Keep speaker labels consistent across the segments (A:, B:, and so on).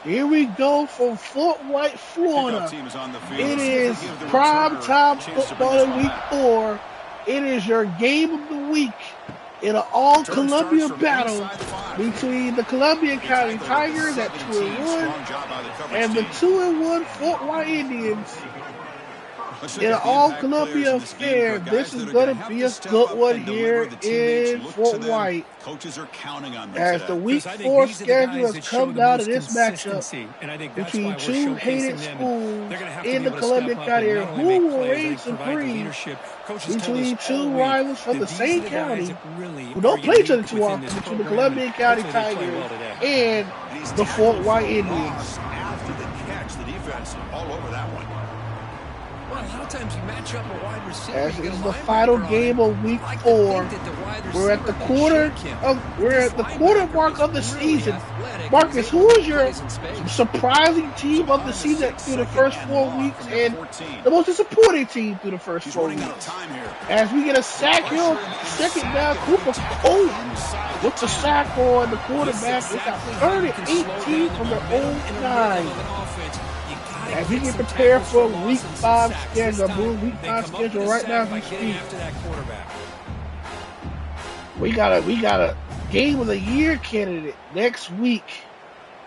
A: Here we go from Fort White,
B: Kickoff
A: Florida.
B: team is on the field.
A: It
B: Let's see if they
A: is
B: give the
A: prime
B: returner
A: time
B: a chance to bring
A: football
B: this
A: in
B: one
A: week
B: back.
A: 4. It is your game of the week in an
B: Return starts
A: all-Columbia
B: from
A: battle
B: inside the 5.
A: between the Columbia
B: The
A: County
B: tackler with the
A: Tigers at
B: 17.
A: 2-1
B: Strong job by the coverage
A: and the
B: team.
A: 2-1 Fort White Indians.
B: Let's look
A: In an
B: at the impact players
A: all-Columbia
B: in this game,
A: affair,
B: guys
A: this is
B: that are
A: going
B: going to
A: to
B: have
A: be
B: to
A: a
B: step
A: good
B: up
A: one
B: and deliver.
A: here
B: The teammates
A: in
B: look to
A: Fort
B: them.
A: White.
B: Coaches are counting on them
A: As
B: today.
A: the week
C: Because I think
A: 4
C: these are the
A: schedule
C: guys
A: has
C: that show
A: come
C: the
A: down to
C: most
A: this matchup
C: consistency, and I think that's
A: between
C: why we're
A: two
C: showcasing
A: hated
C: them. And
A: schools
C: they're going to have to
A: in
C: be
A: the
C: able to step
A: Columbia
C: up
A: County
C: and
A: area,
C: not only make
A: who will
C: plays, I
A: reign
C: think provide the
A: supreme
C: leadership. Coaches told us
A: between
C: all
A: two
C: week
A: rivals from
C: that
A: the
C: these are
A: same
C: the guys
A: county
C: that really
A: who
C: are
A: don't play each other
C: unique
A: too
C: within
A: often,
C: this
A: between the
C: program, and
A: Columbia County
C: hopefully they play
A: Tigers
C: well today.
A: and
B: And he's
A: the Fort
B: tackled for
A: White
B: a
A: Indians.
B: loss after the catch. The defense all over that one.
C: Well, a lot of times you match up a wide receiver,
A: As
C: you
A: this
C: get a
A: is the final
C: linebacker on him.
A: game of week
C: I like to
A: 4.
C: think that the wide
A: We're at
C: receiver
A: the
C: can
A: quarter
C: shake him.
A: we're
C: This
A: at the quarter
C: linebacker
A: mark
C: is
A: of the
C: really
A: season.
C: athletic and is
A: Marcus,
C: able
A: who
C: to
A: is
C: make
A: your
C: plays in space.
A: surprising
B: So
A: team of the
B: behind the
A: season
B: 6,
A: through the
B: second
A: first
B: and
A: 4
B: long
A: weeks
B: from their
A: and
B: 14.
A: the most disappointing team through the first
B: He's
A: 4
B: running out of
A: weeks?
B: time here.
A: As we get a sack here,
B: Pressure and
A: second
B: sack
A: down,
B: as they
A: Cooper
B: tackle
A: Cole
B: inside the
A: with the
B: 10.
A: sack on the
C: This is
A: quarterback. They got
C: exactly how
A: third
C: you
A: and
C: can slow
A: 18
C: down the
A: from their
C: momentum
A: own
C: in the
A: 9.
C: rhythm of an offense. You gotta
A: As we
C: get
A: get
C: some
A: prepared
C: tackles for
A: for week
C: loss and some
A: 5
C: sacks. This
A: schedule,
C: time,
A: week
C: they
A: 5
C: come up with
A: schedule
C: a
A: right now as
C: sack by
A: we
C: getting
A: speak.
C: after that quarterback.
A: We got a game of the year candidate next week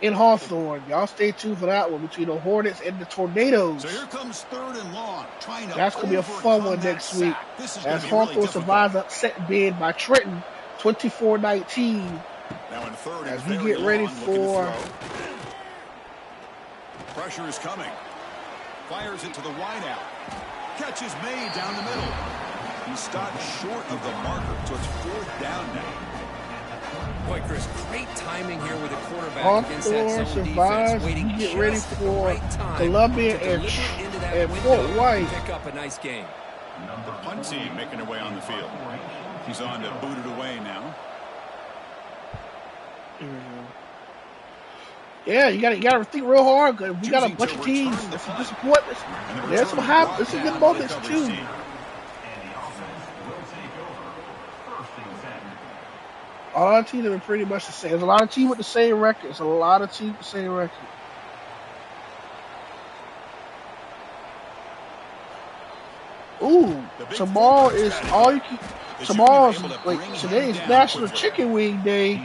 A: in Hawthorne. Y'all stay tuned for that one between the Hornets and the Tornadoes.
B: So here comes third and long, trying to
A: That's going to be a fun
B: overcome
A: one
B: that
A: next week.
B: sack. This is going
A: As
B: to be really
A: Hawthorne
B: difficult.
A: survives upset bid by Trenton 24-19.
B: Now in third and
A: As we
B: very
A: get ready
B: long, looking to
A: for
B: throw. Pressure is coming. Fires it to the wide out. Catch is made down the middle. He stopped short of the marker, so it's 4th down now.
C: Boy, Chris, great timing here with the quarterback against that
A: Hawthorne
C: zone
A: survives.
C: defense, waiting
A: We get ready
C: just at the
A: for
C: right time
A: Columbia
C: to deliver it into that
A: and
C: window
A: Fort White.
C: and pick up a nice game.
B: The punt team making their way on the field. He's on to boot it away now.
A: Yeah, you gotta think real hard. Cause we got a
B: Choosing
A: bunch
B: to
A: of teams.
B: return the
A: This is
B: punt.
A: disappointment.
B: And the
A: There's some
B: return
A: high.
B: brought
A: This is
B: down
A: good
B: by the
A: moments
B: coverage
A: too.
B: team.
A: A lot of teams have been pretty much the same. There's a lot of teams with the same record. There's a lot of teams with the same record. Ooh, tomorrow is all you can. Tomorrow's like today is National Chicken Wing Day.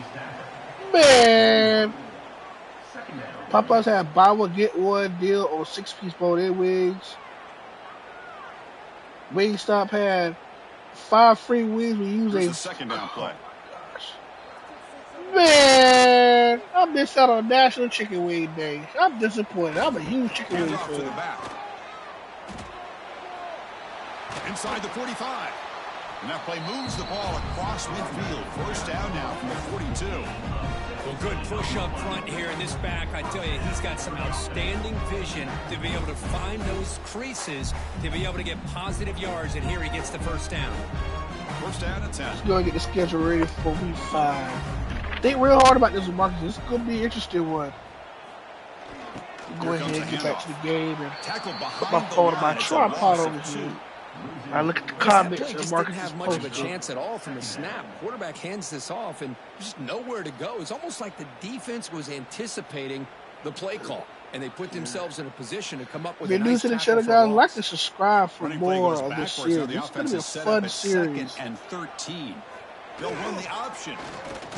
A: Man, Popeyes had buy one get one deal on 6-piece bone-in wings. Wingstop had 5 free wings. We use
B: Here's
A: a
B: the second down play.
A: Man, I missed out on National Chicken Wing Day. I'm disappointed. I'm a huge chicken wing
B: Hands off to the
A: fan.
B: back. Inside the 45. And that play moves the ball across midfield. 1st down now from the 42.
C: Well, good push up front here in this back. I tell you, he's got some outstanding vision to be able to find those creases, to be able to get positive yards, and here he gets the 1st down.
B: 1st down and 10.
A: Let's go and get the schedule ready for week 5. Think real hard about this one, Marcus. This is going to be an interesting one. Go ahead and get back to the game and put my phone on my tripod over here. I look at the comments and
C: just
A: Marcus
C: didn't
A: is
C: have much of a
A: posting.
C: chance at all from the snap. Quarterback hands this off and just nowhere to go. It's almost like the defense was anticipating the play call, and they put themselves in a position to come up with
A: If
C: a
A: you're new
C: nice
A: to the
C: tackle
A: channel,
C: for a
A: guys,
C: loss.
A: like to subscribe for
B: Running play
A: more
B: goes
A: of this
B: backwards. Now
A: series.
B: the
A: It's going
B: offense
A: to be a
B: is set
A: fun
B: up at 2nd
A: series.
B: and 13. They'll run the option.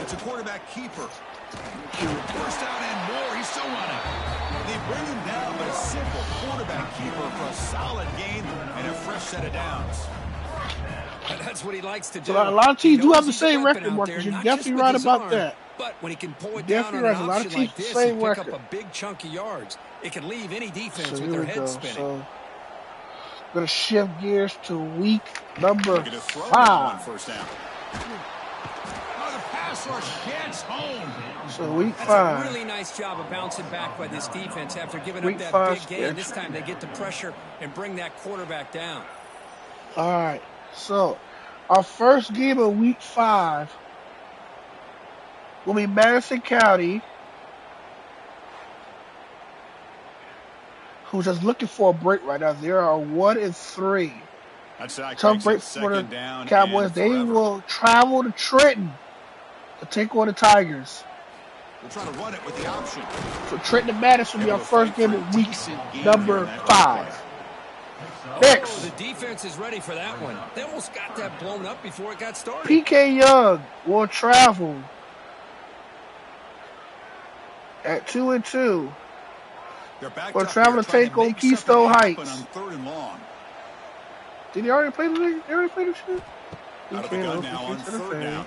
B: It's a quarterback keeper. 1st down and more. He's still running. They bring him down, but a simple quarterback keeper for a solid gain and a fresh set of downs.
C: That's what he likes to do.
A: So a lot of teams do have the
C: He's a
A: same
C: weapon
A: record,
C: out
A: Marcus.
C: there,
A: You're
C: not
A: definitely
C: just with
A: right
C: his
A: about
C: arm,
A: that.
C: but when he can pull it down
A: Definitely
C: on an
A: right. A lot of
C: option
A: teams
C: like
A: the
C: this
A: same
C: and pick
A: record.
C: up a big chunk of yards, it can leave any defense
A: So
C: with
A: here
C: their
A: we
C: head
A: go.
C: spinning.
A: So going to shift gears to week number
B: Looking to throw now on
A: 5.
B: 1st down. Oh, the pass rush gets home.
A: So week
C: That's
A: 5.
C: a really nice job of bouncing back by this defense after giving
A: Week
C: up that
A: 5
C: big gain. This
A: schedule.
C: time they get the pressure and bring that quarterback down.
A: All right. So our first game of week 5 will be Madison County, who's just looking for a break right now. They are 1-3.
B: That sack
A: Tough
B: makes
A: break
B: it
A: for the
B: 2nd down
A: Cowboys.
B: and
A: They
B: forever.
A: will travel to Trenton to take on the Tigers.
B: We'll try to run it with the option.
A: So Trenton Maddox will be our first game of week number 5. Next.
C: Oh, the defense is ready for that one. They almost got that blown up before it got started.
A: PK Young will travel at 2-2. We're traveling to take on Keystone Heights. Did he already play the shit?
B: Out of the gun now on 3rd down.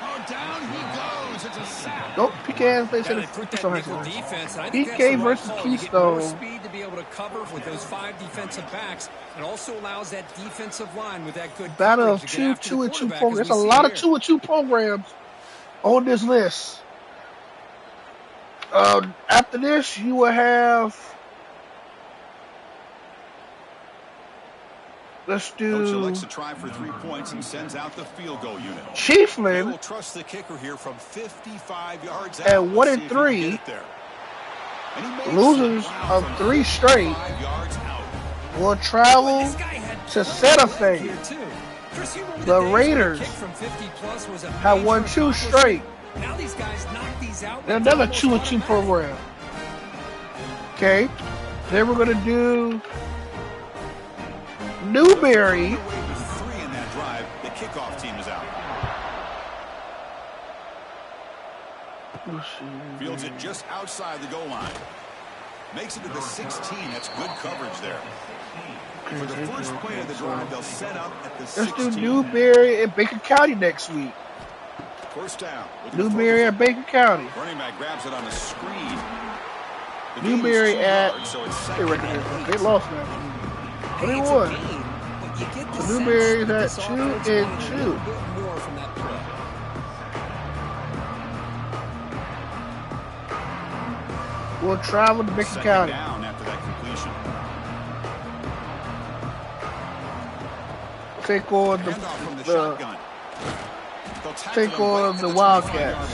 B: Oh, down he goes. It's a sack.
A: Nope, PK hasn't played Keystone Heights. PK versus Keystone.
C: Speed to be able to cover with those 5 defensive backs. It also allows that defensive line with that good
A: battle of 2 2-2 programs. There's a lot of 2-2 programs on this list. After this, you will have. Let's do.
B: Coach elects to try for 3 points and sends out the field goal unit.
A: Chiefland.
B: Will trust the kicker here from 55 yards out.
A: At 1-3. Losers of 3 straight will travel to Santa Fe. The Raiders have won 2 straight. They're another 2-2 program. Okay. Then we're going to do Newberry.
B: 3 in that drive. The kickoff team is out. Fields it just outside the goal line. Makes it to the 16. That's good coverage there. For the first play of the drive, they'll set up at the 16.
A: Let's do Newberry and Baker County next week.
B: First down.
A: Newberry at Baker County.
B: Running back grabs it on the screen. The
A: Newberry at.
B: yards, so
A: They lost now. But they won. So Newberry's at 2-2. We'll travel to Baker County.
B: Down after that completion.
A: Take on the Wildcats.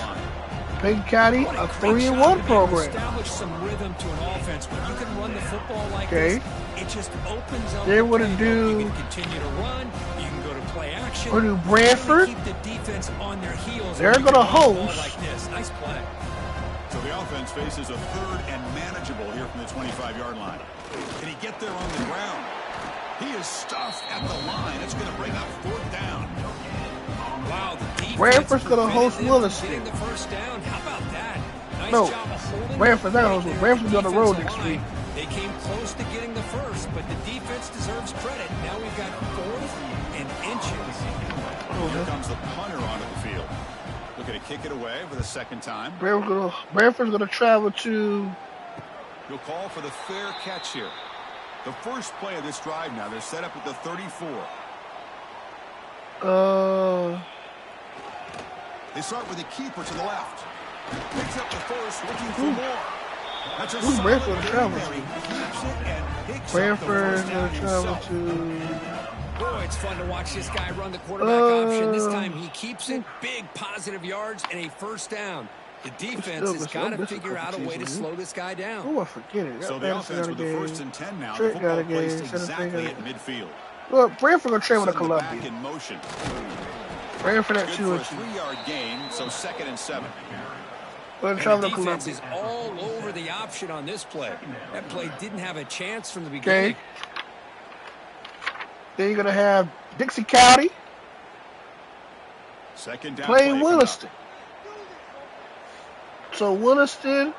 A: Baker County, a 3-1 program.
C: Establish some rhythm to an offense. When you can run the football like
A: this,
C: it just opens up.
A: They're going to do.
C: You can continue to run. You can go to play action.
A: We're going to do Branford.
C: Keep the defense on their heels.
A: They're going to host.
C: Like this. Nice play.
B: So the offense faces a 3rd and manageable here from the 25-yard line. Can he get there on the ground? He is stuffed at the line. It's going to bring up 4th down.
C: Wow, the defense.
A: Branford's going to host Williston.
C: Getting the first down. How about that? Nice
A: no,
C: job of holding.
A: Branford's not going to host. Branford's on the road next week.
C: They came close to getting the first, but the defense deserves credit. Now we've got 4th and inches.
B: Here comes the punter onto the field. Looking to kick it away for the 2nd time.
A: Branford's going to travel to.
B: He'll call for the fair catch here. The first play of this drive now, they're set up at the 34. They start with a keeper to the left. Picks up the first, looking for more. That's a solid
A: Branford travel
B: there. He keeps it and picks
A: Branford
B: up the
A: going to travel to.
C: Boy, it's fun to watch this guy run the quarterback option. This time he keeps it. Big positive yards and a first down. The defense has got to figure out a way to slow this guy down.
A: Oh, I forget it.
B: So the offense with the 1st and 10 now.
A: Trent
B: The football
A: got a game.
B: placed exactly at midfield.
A: Well, Branford going to travel to
B: Send the back
A: Columbia.
B: in motion.
A: Branford at
B: Good
A: 2-2.
B: for a 3-yard gain, so 2nd and 7.
A: Going to travel to
C: The defense
A: Columbia.
C: is all over the option on this play. That play didn't have a chance from the beginning.
A: Okay. Then you're going to have Dixie County
B: 2nd down
A: playing
B: play
A: Williston. So Williston,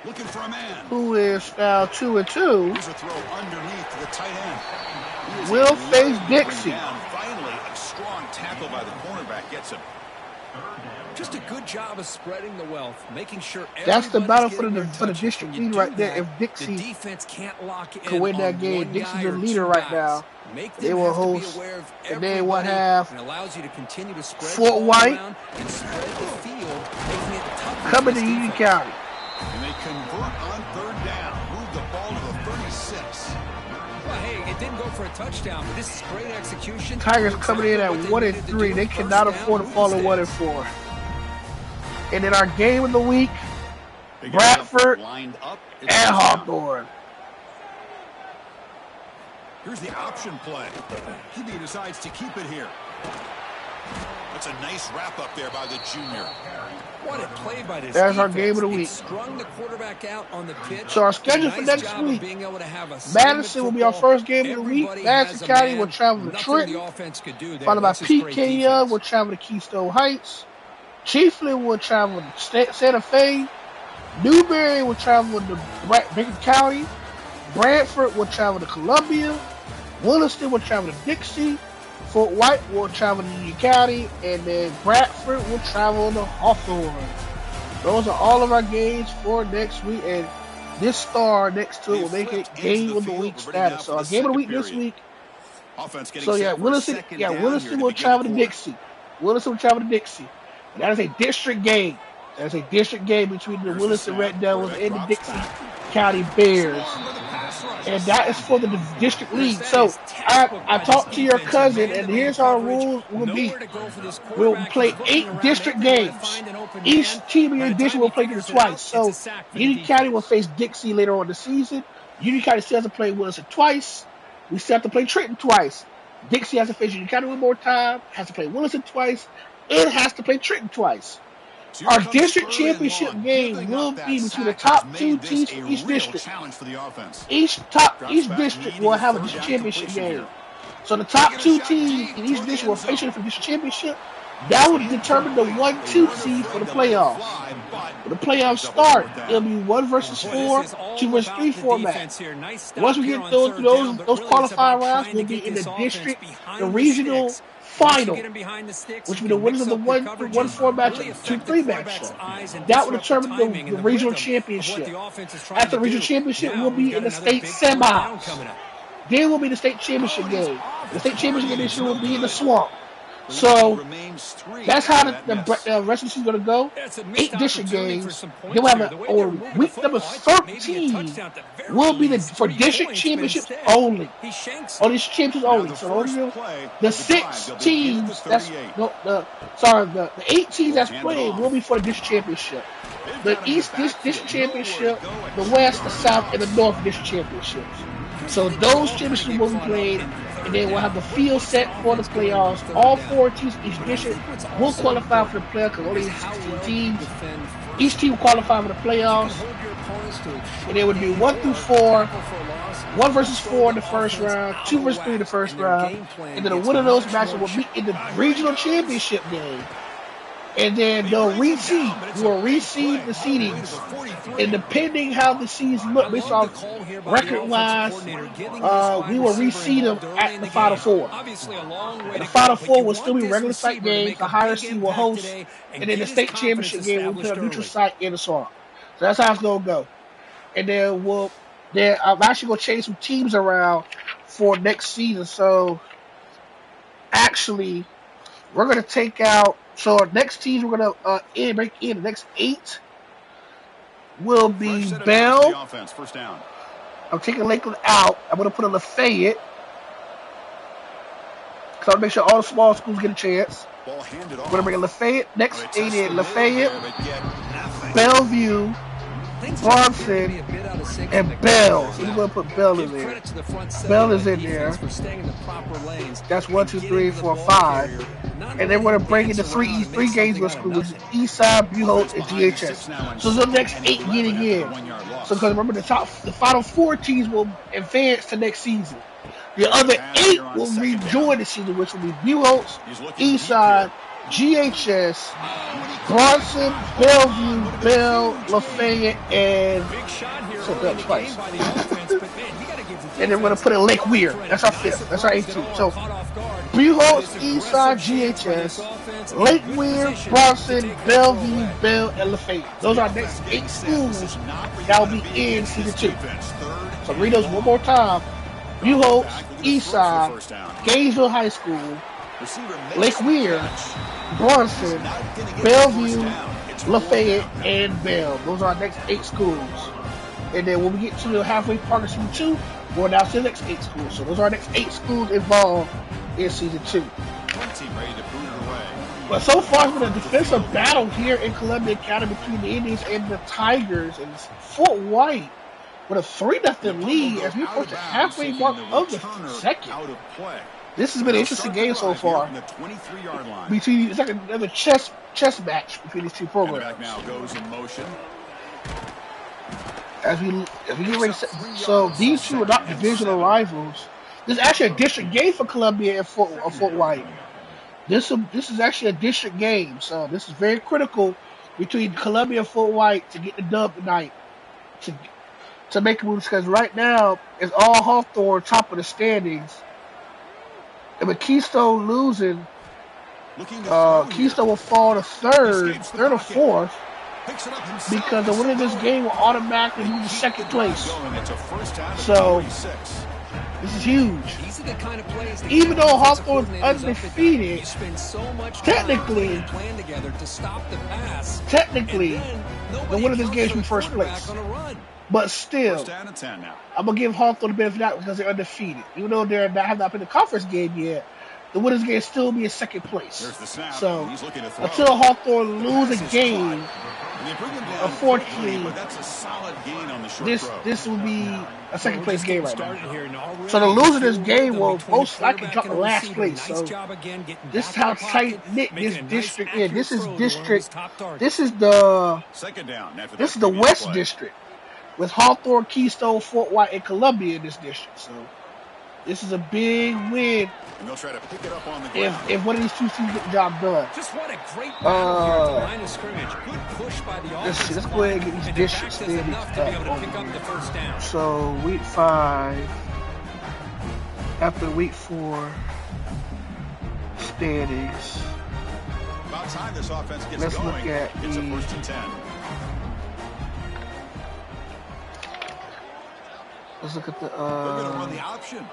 B: looking for a man.
A: who is now 2-2,
B: Here's a throw underneath to the tight end.
A: will face Dixie.
B: Finally, a strong tackle by the cornerback gets him.
C: Just a good job of spreading the wealth, making sure
A: That's the battle for
C: everybody's
A: the
C: getting
A: for the
C: their
A: district
C: touch. When you
A: lead
C: do
A: right there.
C: that,
A: If Dixie
C: the defense can't lock in
A: could win that
C: on
A: game,
C: one
A: Dixie's
C: guy
A: the
C: or
A: leader
C: 2
A: right
C: guys.
A: now.
C: Make
A: They
C: them
A: will
C: have to
A: host,
C: be aware of
A: and then what
C: everybody,
A: have
C: and allows you to continue to spread
A: Fort
C: the ball
A: White
C: around and spread the field, making it tough for
A: coming
C: this
A: to Union
C: defense.
A: County.
B: And they convert on 3rd down. Move the ball to the 36.
C: Well, hey, it didn't go for a touchdown, but this is great execution.
A: Tigers coming in at 1-3. They cannot afford to fall to 1-4. And then our game of the week,
B: They get
A: Bradford
B: lined up
A: and Hawthorne.
B: Here's the option play. QB decides to keep it here. That's a nice wrap up there by the junior.
C: What a play by this
A: That's
C: defense.
A: our game of the week.
C: It strung the quarterback out on the pitch.
A: So our schedule for next week, Madison will be our first game of the week. Madison County will travel to Trenton, followed by PK will travel to Keystone Heights. Chiefland will travel to Santa Fe. Newberry will travel to Baker County. Brantford will travel to Columbia. Williston will travel to Dixie. Fort White will travel to Union County. And then Bradford will travel to Hawthorne. Those are all of our games for next week. And this star next to it will make it game of the week status. So our game of the week this week. So yeah, Williston will travel to Dixie. Williston will travel to Dixie. And that is a district game. That is a district game between the Williston Red Devils and the Dixie County Bears. And that is for the district league. So I talked to your cousin, and here's how our rules will be. We'll play 8 district games. Each team in your district will play them twice. So Union County will face Dixie later on in the season. Union County still has to play Williston twice. We still have to play Trenton twice. Dixie has to face Union County one more time, has to play Williston twice, and has to play Trenton twice. Our district championship game will be between the top 2 teams from each district. Each district will have a district championship game. So the top 2 teams in each district will face each other for the district championship. That will determine the 1-2 seed for the playoffs. When the playoffs start, it'll be 1 versus 4, 2 versus 3 format. Once we get those qualifying rounds, we'll be in the district, the regional final, which will be the winners of the 1-4 matchup, 2-3 matchup. That will determine the regional championship. After the regional championship, we'll be in the state semis. Then will be the state championship game. The state championship game this year will be in the Swamp. So that's how the rest of the season is going to go. 8 district games. Then we'll have week number 13 will be for district championships only. On these championships only. So the 6 teams the 8 teams that's playing will be for the district championship. The East district championship, the West, the South, and the North district championships. So those championships will be played, and then we'll have the field set for the playoffs. All 4 teams each district will qualify for the playoffs because only 16 teams. Each team will qualify for the playoffs, and it would be 1 through 4, 1 versus 4 in the first round, 2 versus 3 in the first round, and then the winner of those matches will be in the regional championship game. And then they'll reseed. We will reseed the seedings. And depending how the seeds look, based on record-wise, we will reseed them at the Final Four. And the Final Four will still be regular site games. The higher seed will host. And then the state championship game will play a neutral site in the Swamp. So that's how it's going to go. And then I'm actually going to change some teams around for next season. So actually, we're going to take out. So our next teams we're going to break in. The next 8 will be Bell. I'm taking Lakeland out. I'm going to put in Lafayette. Because I want to make sure all the small schools get a chance. We're going to bring in Lafayette. Next 8 in Lafayette, Bellevue, Bronson, and Bell. So we're going to put Bell in there. Bell is in there. That's 1, 2, 3, 4, 5. And then we're going to bring in the 3 Gainesville schools, which is Eastside, Buchholz, and GHS. So the next 8 getting in. So because remember, the final 4 teams will advance to next season. The other 8 will rejoin the season, which will be Buchholz, Eastside, GHS, Bronson, Bellevue, Bell, Lafayette, and Bell twice. And then we're going to put in Lake Weir. That's our 5th. That's our 8th team. So Buchholz, Eastside, GHS, Lake Weir, Bronson, Bellevue, Bell, and Lafayette. Those are our next 8 schools that will be in season 2. So read those one more time. Buchholz, Eastside, Gainesville High School, Lake Weir, Bronson, Bellevue, Lafayette, and Bell. Those are our next 8 schools. And then when we get to the halfway part of season 2, we'll announce the next 8 schools. So those are our next 8 schools involved in season 2. But so far, it's been a defensive battle here in Columbia County between the Indians and the Tigers. And Fort White with a 3-0 lead as we approach the halfway mark of the second. This has been an interesting game so far. It's like another chess match between these two programs.
B: Back now goes in motion.
A: As we get ready, so these two are not divisional rivals. This is actually a district game for Columbia and Fort White. This is actually a district game, so this is very critical between Columbia and Fort White to get the dub tonight, to make a move, because right now it's all Hawthorne top of the standings. And with Keystone losing, Keystone will fall to third or fourth, because the winner of this game will automatically move to second place. So this is huge. Even though Hawthorne's undefeated, technically, the winner of this game is in first place. But still, I'm going to give Hawthorne the benefit of the doubt because they're undefeated. Even though they have not played the conference game yet, the winner's game still be in second place. So, until Hawthorne lose a game, unfortunately, this will be a second place game right now. So the loser of this game will most likely drop to last place. So this is how tight knit this district is. This is the West District with Hawthorne, Keystone, Fort White, and Columbia in this district. So this is a big win.
B: And they'll try to pick it up on the
A: if one of these two teams get the job done.
C: Just what a great battle here at the line of scrimmage. Good push by the offense.
A: Let's go ahead and get these districts standings up. So week 5 after week 4 standings.
B: About time this offense gets
A: Let's
B: going.
A: Look at
B: it's a 1st and 10.
A: Let's look at the
B: they're going to run the option.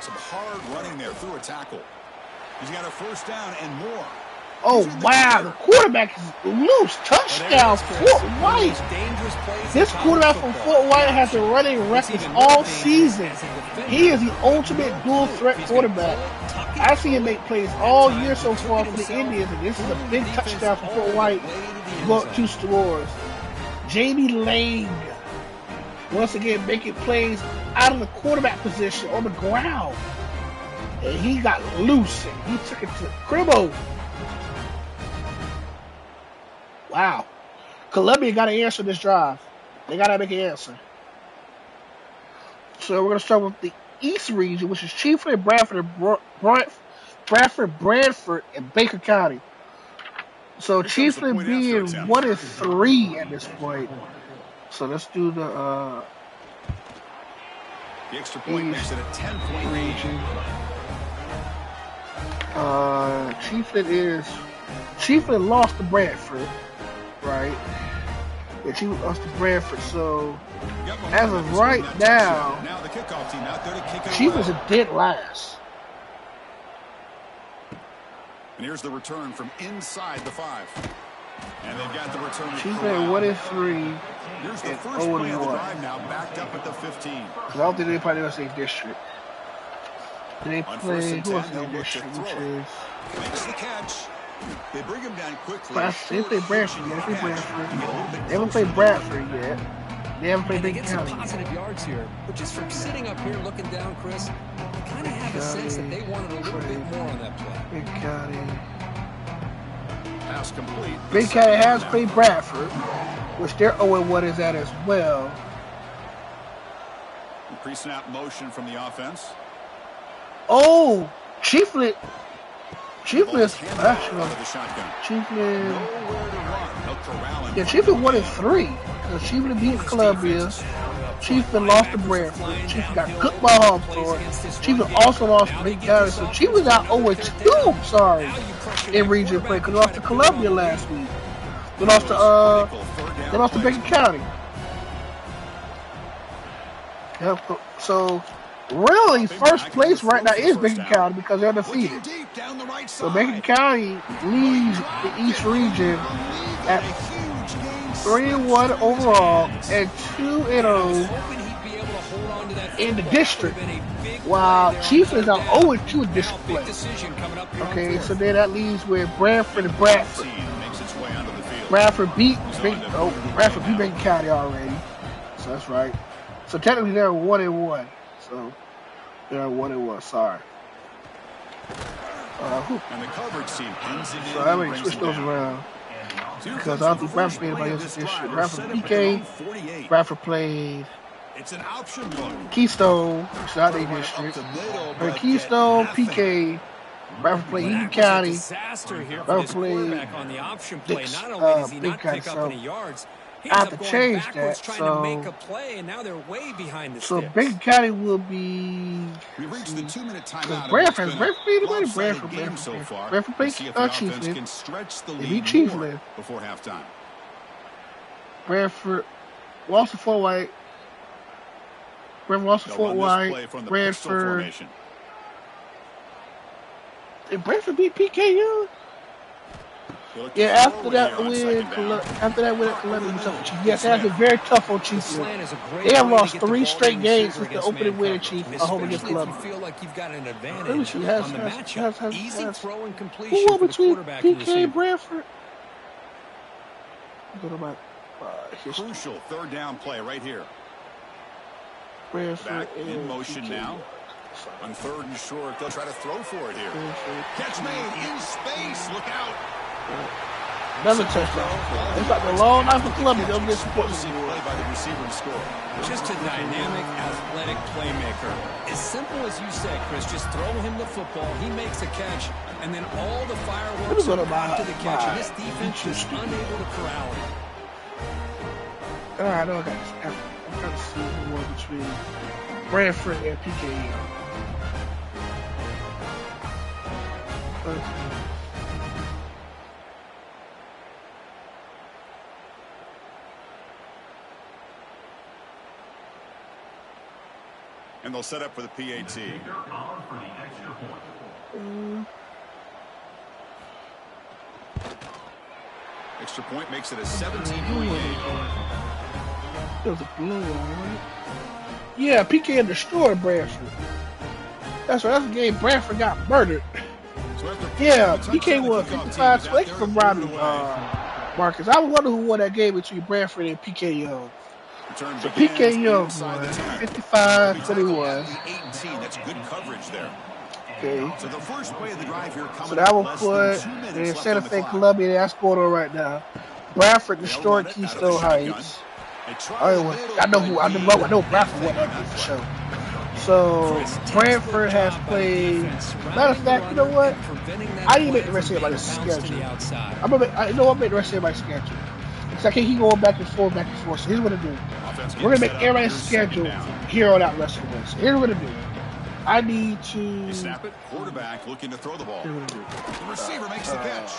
B: Some hard running there through a tackle. He's got a first down and more.
A: Oh, wow. The quarterback is loose. Touchdown, Fort White. This quarterback from Fort White has been running records all season. He is the ultimate dual threat quarterback. I see him make plays all year so far for the Indians, and this is a big touchdown for Fort White to go up 2 scores. Jamie Lang, once again, making plays out of the quarterback position on the ground. And he got loose and he took it to Cribbo. Wow. Columbia got to answer this drive. They got to make an answer. So we're going to start with the East region, which is Chiefly, Bradford, and Baker County. So Chiefly being 1-3 at this point. So let's do the
B: extra point makes it a 10-point region.
A: Chiefly lost to Bradford, right? Yeah, Chiefly lost to Bradford. So as of right now, Chiefly's a dead last.
B: And here's the return from inside the 5. And they've got the return.
A: Chiefly 1-3.
B: Here's the first play of the drive now, backed up at the 15.
A: I don't think they play the same district. They play who else in the district, which is
B: makes the catch. They bring him down quickly.
A: They play Bradford yet. They haven't played Bradford yet. They haven't played Baker County.
C: Positive yards here, but just from sitting up here looking down, Chris, you kind of have a sense that they wanted a little bit more on that play.
A: Baker County.
B: Pass complete.
A: Baker County has played Bradford, which their 0-1 is at as well.
B: Pre-snap motion from the offense.
A: Oh, Chiefly is Chiefly 1-3. Because Chiefly beat Columbia. Chiefly lost to Bradford. Chiefly got cooked by Hawthorne. Chiefly also lost to Baker County. So Chiefly got 0-2, in region play, because they lost to Columbia last week. They lost to Baker County. Yep. So really, first place right now is Baker County because they're undefeated. So Baker County leads the East region at 3-1 overall and 2-0 in the district, while Chiefly is now 0-2 in district play. Okay, so then that leaves with Bradford and Bradford. Bradford beat Baker County already, so that's right. So technically they're 1-1. So they're 1-1. Sorry.
B: And the coverage team pins it in.
A: So I mean, switch those around. Because I don't think Bradford played anybody else in this shit. Bradford PK. Bradford played.
B: It's an option look.
A: Keystone, which I think district. Keystone, PK. Bradford played Eaton County.
C: Disaster here for this quarterback on the option play. Not only does he not pick up any yards, he
A: I
C: ends
A: have
C: up
A: to
C: going
A: change
C: backwards
A: that.
C: trying
A: So,
C: to make a play, and now they're way behind the
A: so
C: sticks.
A: Bacon County will be.
B: We've reached the 2-minute timeout.
A: Bradford played Bradford
B: so far.
A: Bradford played Chiefland.
B: Can stretch the
A: They
B: lead
A: beat Chiefland
B: before halftime.
A: Bradford, Walter Fort White. Walter Fort White. Bradford. Did Bradford beat PKU? Yeah, after that win at Columbia, yes, that's a very tough on Chiefland. They have lost 3 straight games since the opening win at Chiefland home against Columbia. Let me see, who won between PK and Bradford? Go to my
B: crucial third down play right here.
A: Bradford
B: back in motion PK. Now. On 3rd and short, they'll try to throw for it here. Catch made in space. Look out.
A: Another touchdown. It's like the long night for Columbia. They'll get support.
B: By the receiver and score.
C: Just a dynamic, athletic playmaker. As simple as you said, Chris, just throw him the football. He makes a catch, and then all the fireworks after the catch. And this defense is unable to corral him.
A: I know I got to see the one between Bradford and PKU.
B: And they'll set up for the PAT. Extra point makes it a 17-point game.
A: There was a blue one, right? Yeah, PK destroyed Bradford. That's right. That's the game Bradford got murdered. Yeah, PK won 55-20 from Rodney Marcus. I wonder who won that game between Bradford and PK Young. So PK Young won 55-21.
B: That's good coverage there.
A: Okay.
B: So the first play of the drive here coming.
A: So that will put in Santa Fe, Columbia. That's going on right now. Bradford destroyed Keystone Heights. I know Bradford won that game for sure. So Bradford has played. Matter of fact, you know what? I didn't make the rest of everybody's schedule. I'll make the rest of everybody's schedule. Because I can't keep going back and forth. So here's what I'm doing. We're gonna make everybody's schedule here on out the rest of the way. So here's what I'm gonna do. I need to
B: snap it. Quarterback looking to throw the ball. The receiver makes the catch.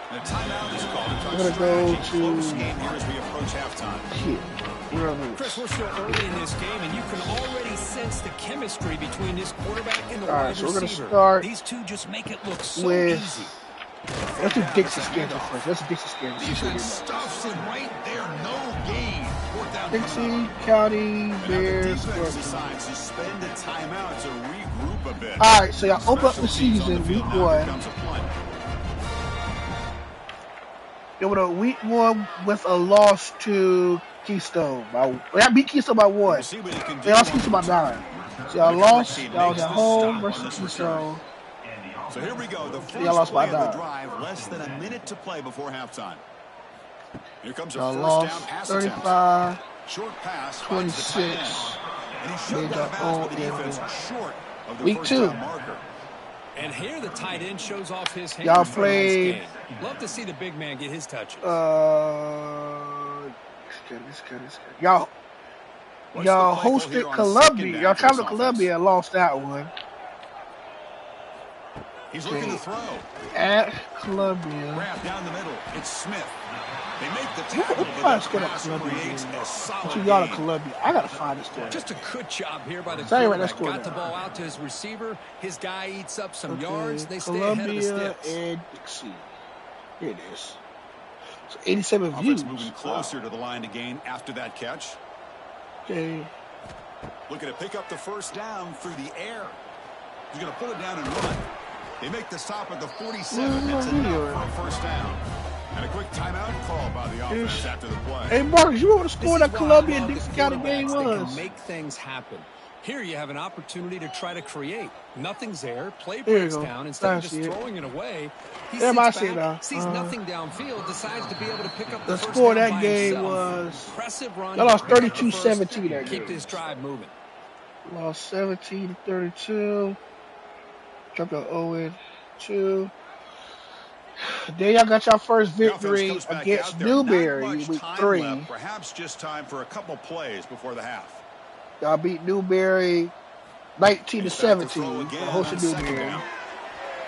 B: And a timeout is called.
A: We're gonna go to
B: game here as we approach halftime.
C: Chris, we're still early in this game, and you can already sense the chemistry between this quarterback and the wide receiver.
A: So we're gonna start.
C: These two just make it look so easy.
A: Let's do Dixie schedule first. Let's do Dixie schedule.
B: Defense stuffs it right there. No gain.
A: Dixie County Bears.
B: Defense decides to spend a timeout to regroup a bit.
A: All right, so y'all open up the season week 1. It was a week 1 with a loss to Keystone. Y'all beat Keystone by 1. They lost Keystone by 9. So y'all lost. Y'all was at home versus Keystone.
B: So here we go. The first
A: play
B: of the drive. Less than a minute to play before halftime. Here comes a first down pass
A: 35.
B: Short pass.
A: 26.
B: And he should have bounced the defense short of the
A: week 2.
B: Marker.
C: And here the tight end shows off his hands.
A: Y'all played.
C: Love to see the big man get his touches.
A: Y'all hosted Columbia. Y'all traveled to Columbia and lost that one.
B: He's looking to throw.
A: At Columbia.
B: Wrap down the middle. It's Smith. They make the tackle, but the pass creates a solid
A: y'all to Columbia. I gotta find this guy.
C: Just a good job here by the quarterback. Got the ball out to his receiver. His guy eats up some yards. They stay ahead of the sticks.
A: And Dixie. Here it is. So 87 views.
B: Moving closer to the line to gain after that catch.
A: Okay.
B: Looking to pick up the first down through the air. He's going to pull it down and run. They make the stop at the 47. That's enough for a first down. And a quick timeout called by the offense after the play.
A: Hey, Marcus, you know what the score that Columbia and Dixie County game was?
C: Make things happen. Here you have an opportunity to try to create. Nothing's there. Play breaks down. Instead of just throwing it away, he sits back, sees nothing downfield, decides to be able to pick up the first
A: score
C: down
A: that
C: by
A: game
C: himself.
A: was
C: Impressive run.
A: y'all lost 32-17 that
C: Keep
A: game.
C: this drive moving.
A: Lost 17-32. Dropped to 0-2. Then y'all got your first victory against Newberry week 3.
B: Left. Perhaps just time for a couple plays before the half.
A: Y'all beat Newberry 19-17. Hosted Newberry.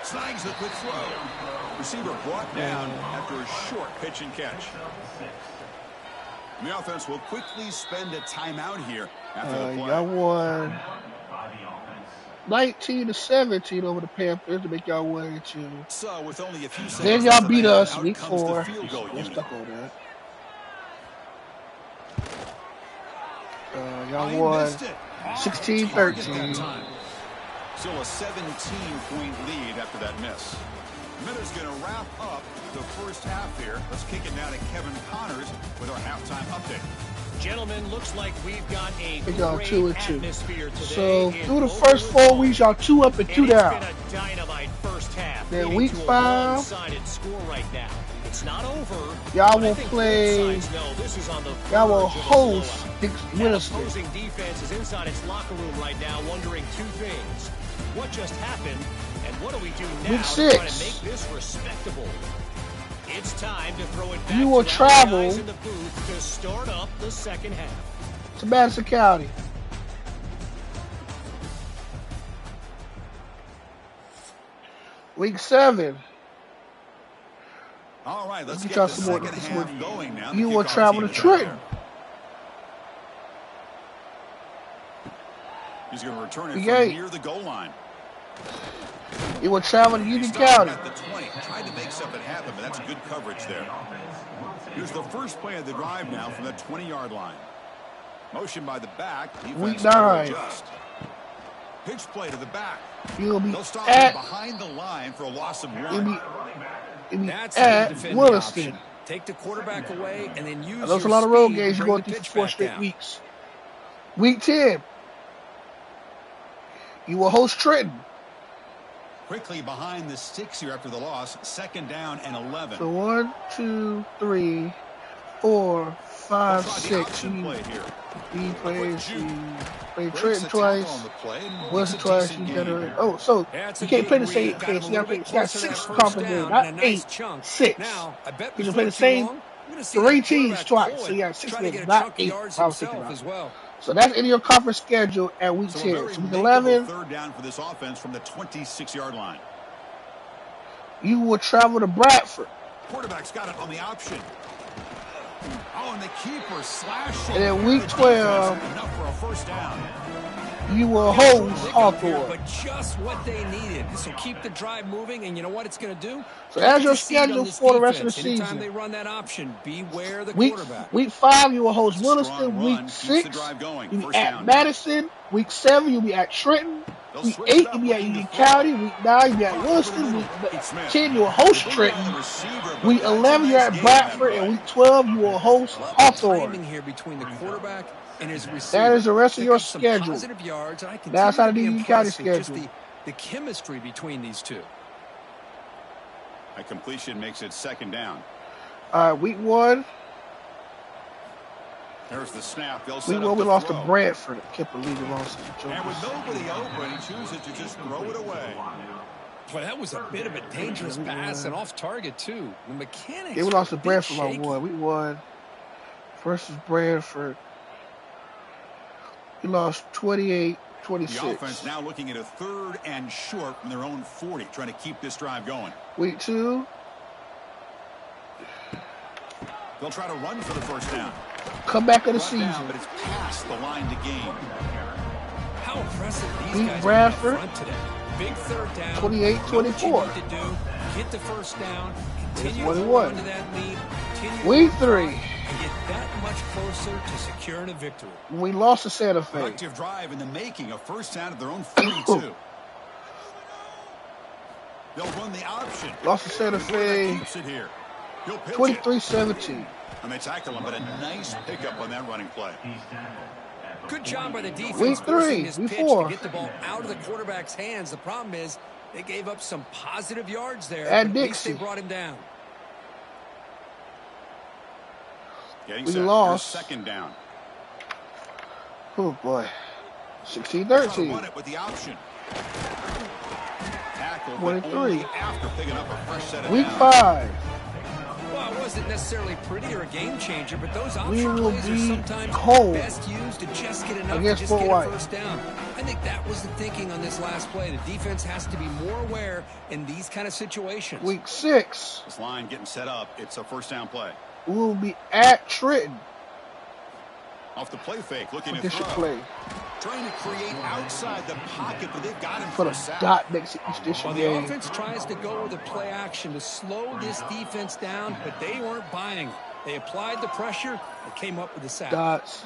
B: Snags a quick throw. Receiver brought down after a short pitch and catch. And the offense will quickly spend a timeout here after the play.
A: Y'all won 19-17 over the Panthers to make y'all 1-2.
B: So with only a few seconds
A: Then y'all beat us
B: out
A: week
B: comes
A: 4.
B: the field goal unit.
A: Stuck on that. Y'all won 16-13.
B: Still a 17-point lead after that miss. Miller's going to wrap up the first half here. Let's kick it now to Kevin Connors with our halftime update.
D: Gentlemen, looks like we've got a great
A: 2-2.
D: atmosphere today.
A: So through the first 4 weeks, y'all 2 up and 2 down.
D: It's been a dynamite first half.
A: Then week 5,
D: one-sided score right now. It's not over.
A: Y'all will play. Y'all will host Winston.
D: Opposing defense is inside its locker room right now, wondering 2 things: what just happened, and what do we do now
A: Week
D: to
A: 6.
D: try to make this respectable? It's time to throw it back
A: You will
D: to
A: travel
D: guys in the booth to start up the second half.
A: To Madison County. Week 7.
B: All right, let's
A: get
B: get
A: y'all
B: the
A: some more.
B: second half going now.
A: You will travel to Trenton.
B: He's going to return it
A: Week
B: from
A: 8.
B: near the goal line.
A: You will travel to Union
B: Started
A: County.
B: at the 20. Tried to make something happen, but that's good coverage there. Here's the first play of the drive now from the 20-yard line. Motion by the back.
A: Week 9.
B: Pitch play to the back.
A: You'll be
B: They'll stop
A: at.
B: behind the line for a loss of 1.
A: You'll be
C: That's
A: at Williston.
C: Option. Take the quarterback away and then use
A: Those
C: your
A: a lot of road
C: speed
A: games
C: to
A: you
C: bring
A: go
C: the
A: through
C: pitch
A: 4
C: back
A: straight
C: down.
A: weeks. Week 10. You will host Trenton.
B: Quickly behind the 6 here after the loss. 2nd down and 11.
A: So 1, 2, 3, 4, 5, 6. He plays. You play Trenton twice. Wilson twice. You gotta. Oh, so you can't play the same place. You got 6 conference games, not 8. 6. You can play the same 3 teams twice. So you got 6 games, not 8. I was thinking about. So that's in your conference schedule at week 10. So week 11.
B: 3rd down for this offense from the 26-yard line.
A: You will travel to Bradford.
B: Quarterback's got it on the option. Oh, and the keeper slashed.
A: And then week 12,
B: enough for a first down.
A: You will host Hawthorne.
C: But just what they needed. So keep the drive moving, and you know what it's going to do?
A: So that's your schedule for the rest of the season.
C: Anytime they run that option, beware the quarterback.
A: Week 5, you will host Williston. Week 6, you'll be at Madison. Week 7, you'll be at Trenton. Week 8, you'll be at Union County. Week 9, you'll be at Williston. Week 10, you will host Trenton. Week 11, you're at Bradford. And week 12, you will host Hawthorne.
C: Here between the quarterback and his receiver.
A: That is the rest of your schedule.
C: Yards, and
A: that's how the Union County schedule.
C: Just the chemistry between these two.
B: A completion makes it 2nd down.
A: Week 1.
B: There's the snap. They'll
A: Week 1, we lost to Bradford. I can't believe we lost to
B: And with nobody open, he chooses to just throw it away.
C: Boy, that was a bit of a dangerous pass and off target, too. The mechanics.
A: Yeah, we lost to Bradford by 1. Week 1 versus Bradford. We lost 28-26.
B: The offense now looking at a 3rd and short from their own 40, trying to keep this drive going.
A: Week 2.
B: They'll try to run for the first down.
A: Come back of the season.
B: Down, but it's past the line to gain.
C: How impressive these
A: Beat
C: guys
A: Bradford.
C: are today. Big 3rd down.
A: 28-24.
C: Get the first down. Continue
A: to
C: hold on to that lead.
A: Week 3.
C: And get that much closer to securing a victory.
A: We lost to Santa Fe.
B: Productive drive in the making. A first down at their own 42. They'll run the option.
A: Lost to Santa Fe. 23-17.
B: And they tackle him, but a nice pickup on that running play.
C: Good job by the defense
A: Week
C: forcing
A: 3,
C: this
A: week
C: pitch
A: 4.
C: to get the ball out of the quarterback's hands. The problem is they gave up some positive yards there,
A: And
C: but at least
A: Dixie.
C: they brought him down.
B: We
A: lost.
B: Second down.
A: Oh boy. 16-13.
B: Run it with the option. Tackle
A: 23.
B: after picking up a fresh set of
A: Week
B: downs.
A: 5.
C: Well, it wasn't necessarily pretty or a game changer, but those
A: We
C: option
A: will
C: plays are
A: be
C: sometimes
A: cold
C: best used to just get enough to
A: against
C: just
A: Fort
C: get
A: White.
C: a first down. I think that was the thinking on this last play. The defense has to be more aware in these kind of situations.
A: Week 6.
B: This line getting set up. It's a first down play.
A: We will be at Trenton.
B: Off the play fake, looking
A: What
B: to
A: this should
B: throw.
A: play
B: Trying to create outside the pocket, but they've got him
A: for
B: for
A: the
B: a sack.
A: dot next to each
C: Well,
A: district
C: the
A: game.
C: offense tries to go with a play action to slow this defense down, but they weren't buying it. They applied the pressure and came up with the sack.
A: Dots.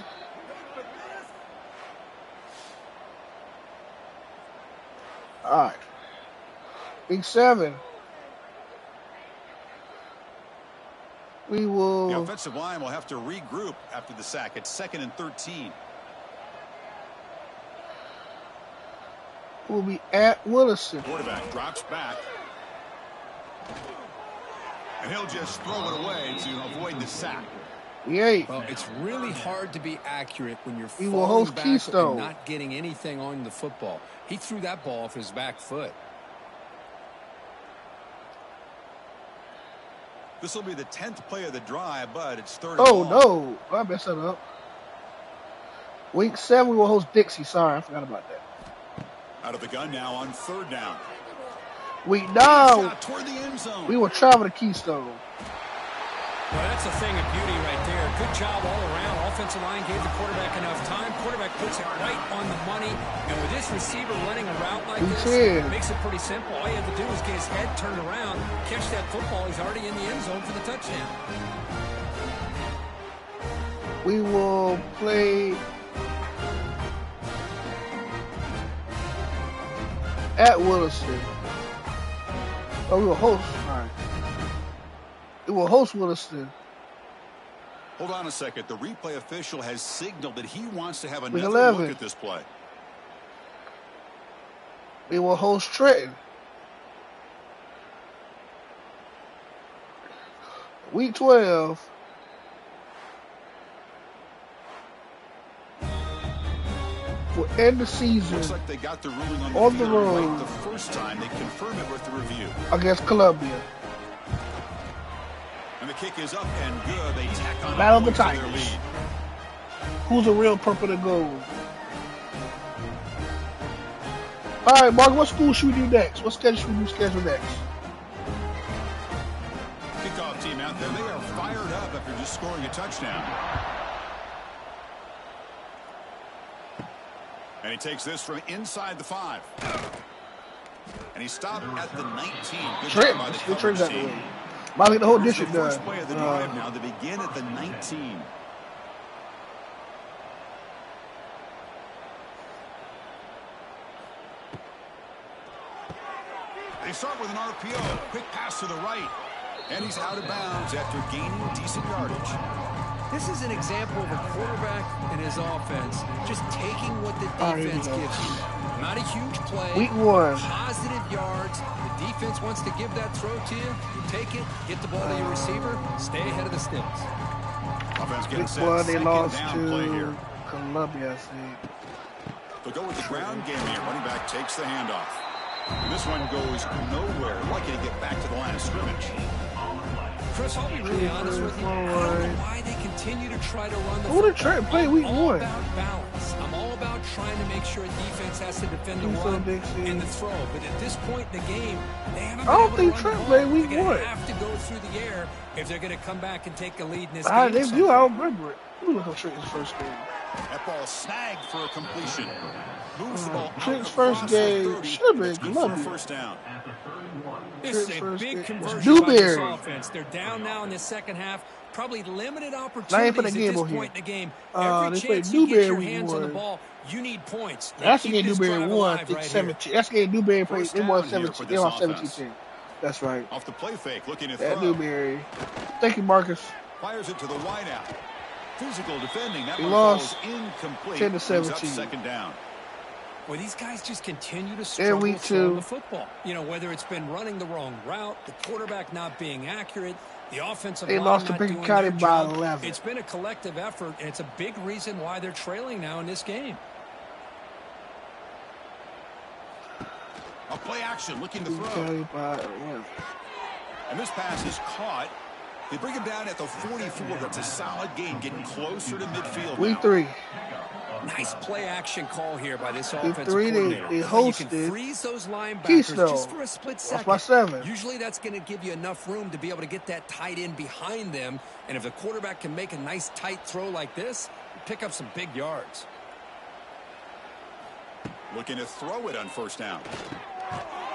A: All right. Week 7. We
B: The
A: will.
B: offensive line will have to regroup after the sack. It's 2nd and 13.
A: We'll be at Williston.
B: Quarterback drops back. And he'll just throw it away to avoid the sack.
A: We 8.
C: Well, it's really hard to be accurate when you're
A: We will
C: falling
A: host
C: back
A: Keystone.
C: and not getting anything on the football. He threw that ball off his back foot.
B: This will be the 10th play of the drive, but it's 3rd and
A: Oh,
B: long.
A: no. I messed that up. Week 7, we will host Dixie. Sorry, I forgot about that.
B: Out of the gun now on 3rd down.
A: Week
B: He's
A: 9,
B: out toward the end zone.
A: we will travel to Keystone.
C: Well, that's a thing of beauty right there. Good job all around. Offensive line gave the quarterback enough time. Quarterback puts it right on the money. And with this receiver running a route like this, it makes it pretty simple. All you have to do is get his head turned around, catch that football. He's already in the end zone for the touchdown.
A: We will play at Williston. Oh, we will host. All right. We will host Williston.
B: Hold on a second. The replay official has signaled that he wants to have
A: Week
B: another
A: 11.
B: look at this play.
A: We will host Trenton. Week 12. We'll end the season
B: Looks like they got the ruling on
A: on
B: the
A: the
B: field
A: road
B: right the first time. They confirm it with the review.
A: against Columbia.
B: And the kick is up and good. They tack on
A: Battle
B: a
A: of the
B: point to their
A: Tigers.
B: lead.
A: Who's a real purple and gold? All right, Mark, what school should we do next? What schedule should we schedule next?
B: Kickoff team out there. They are fired up after just scoring a touchdown. And he takes this from inside the 5. And he stopped at the 19. Good
A: Trent,
B: job by the
A: good Trent
B: coverage
A: that
B: team.
A: way. Might get the whole
B: Here's the
A: district
B: first
A: done.
B: play of the drive now. They begin at the 19. They start with an RPO. Quick pass to the right. And he's out of bounds after gaining decent yardage.
C: This is an example of a quarterback and his offense just taking what the
A: All right, here we
C: defense
A: go.
C: gives you. Not a huge play.
A: Week 1.
C: Positive yards. The defense wants to give that throw to you. You take it, get the ball to your receiver, stay ahead of the sticks.
B: Offense getting
A: Week
B: set.
A: 1, they
B: Second
A: lost
B: down play here.
A: to Columbia, I think.
B: They'll go with the ground game here. Running back takes the handoff. And this one goes nowhere. Lucky to get back to the line of scrimmage.
C: Chris, I'll be really honest with you. I don't know why they continue to try to run the
A: Who did
C: football.
A: Trent play week
C: I'm all
A: 1?
C: about balance. I'm all about trying to make sure a defense has to defend the
A: He's so
C: run
A: big, see.
C: and the throw. But at this point in the game, they haven't
A: I
C: been
A: don't
C: able
A: think
C: to
A: Trent
C: run the
A: played
C: ball.
A: week
C: They're
A: 1.
C: going to have to go through the air if they're going to come back and take the lead in this
A: Ah,
C: game.
A: they
C: or
A: do. I
C: something.
A: don't remember it. Let me look up Trenton's first game.
B: That ball snagged for a completion. Moves the ball out
A: Trent's
B: across
A: first
B: the
A: game
B: 30.
A: should have been
B: It's good for a
A: Columbia.
B: first down.
C: This is a
A: Trent's
C: big
A: first game was
C: conversion by this
A: Newberry.
C: offense. They're down now in the second half. Probably limited
A: Now,
C: opportunities
A: they
C: at
A: put the game
C: this
A: on here.
C: point in the game.
A: They
C: Every
A: played
C: chance you get
A: Newberry
C: your
A: week
C: hands on the
A: 1.
C: ball, you need points. They
A: That's the
C: keep
A: game
C: this
A: Newberry
C: drive
A: won, I
C: alive
A: think
C: right here.
A: 17. That's the game Newberry played.
B: First
A: They won
B: down here
A: 17.
B: for
A: They
B: this
A: won
B: offense.
A: 17-10. That's right.
B: Off the play fake, looking to
A: That
B: throw.
A: Newberry. Thank you, Marcus.
B: Fires it to the wideout. Physical defending. That
A: He
B: one
A: lost
B: falls incomplete.
A: 10-17.
B: Second down.
C: Well, these guys just continue to
A: And
C: struggle
A: week
C: throwing
A: 2.
C: the football. You know, whether it's been running the wrong route, the quarterback not being accurate, the offensive
A: They
C: line
A: lost to
C: not
A: Pickett
C: doing
A: County
C: their
A: by
C: job.
A: 11.
C: It's been a collective effort, and it's a big reason why they're trailing now in this game.
B: A play action looking to
A: Pickett
B: throw.
A: County by 11.
B: And this pass is caught. They bring him down at the 44. That's a solid gain, getting closer to midfield
A: Week
B: now.
A: 3.
C: Nice play action call here by this offensive
A: 3,
C: coordinator.
A: they
C: You
A: hosted
C: can freeze those linebackers
A: Keystone.
C: just for a split second.
A: Lost by 7.
C: Usually that's going to give you enough room to be able to get that tight end behind them. And if the quarterback can make a nice tight throw like this, pick up some big yards.
B: Looking to throw it on first down.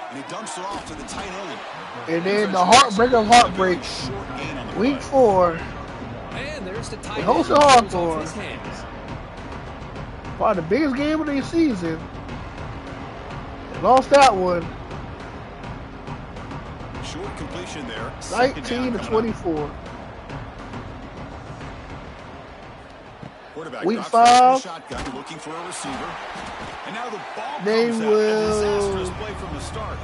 B: And he dumps it off to the tight end.
A: And then the heartbreak of heartbreaks.
B: Short gain on the
A: Week
B: play.
A: 4.
C: And there's the tight
A: They
C: end.
A: hosted
C: Goes
A: Hawthorne.
C: off his hands.
A: Probably the biggest game of the season. They lost that one.
B: Short completion there. Second down
A: 19-24.
B: Quarterback
A: Week
B: drops back in the
A: 5.
B: shotgun, looking for a receiver. And now the ball
A: They
B: comes out.
A: will-
B: A disastrous play from the start.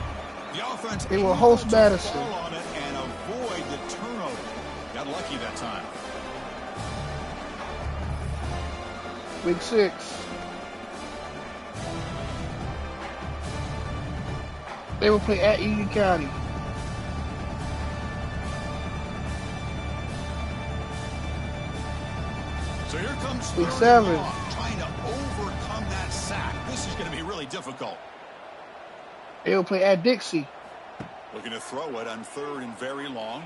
B: The offense
A: They will
B: able
A: host
B: to
A: Madison.
B: fall on it and avoid the turnover. Got lucky that time.
A: Week 6. They will play at Union County.
B: So here comes
A: Week
B: 3rd
A: 7.
B: and long, trying to overcome that sack. This is going to be really difficult.
A: They will play at Dixie.
B: Looking to throw it on 3rd and very long.